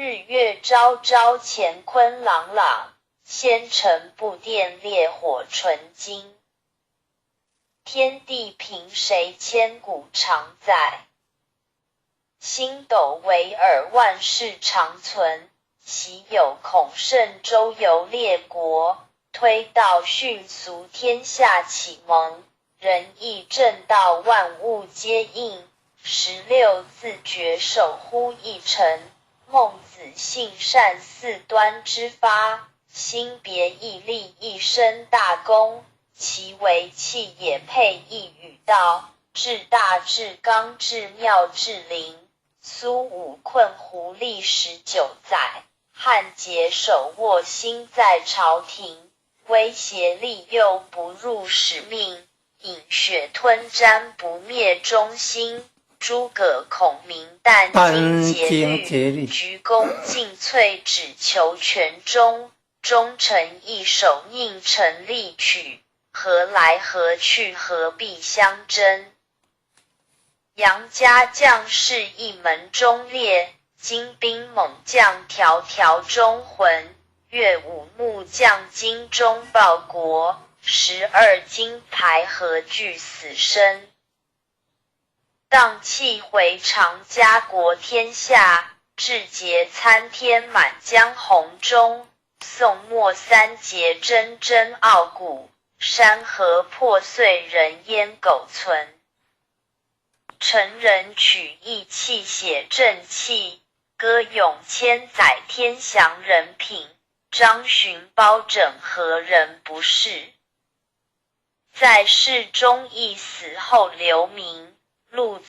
日月昭昭乾坤朗朗，仙尘不电烈火纯金。天地凭谁千古常在？星斗唯尔万世长存。昔有孔圣周游列国，推道迅速天下启蒙。仁义正道万物皆应，16字诀守乎一城。孟子性善四端之发，心别毅力一生大功。其为气也配一语道，至大至刚至妙至灵。苏武困胡历19载，汉桀手握心在朝廷，威胁利诱不入使命，饮血吞占不灭忠心。诸葛孔明殚精竭虑，鞠躬尽瘁只求全忠。忠臣义守宁臣力取，何来何去何必相争？杨家将士一门忠烈，精兵猛将条条忠魂。岳武木匠精忠报国，12金牌何惧死生？荡气回肠家国天下，志节参天满江红中。宋末三杰铮铮傲骨，山河破碎人烟苟存。陈人取义气写正气，歌咏千载天祥人品。张巡包拯何人不是？在世忠义，死后留名。陆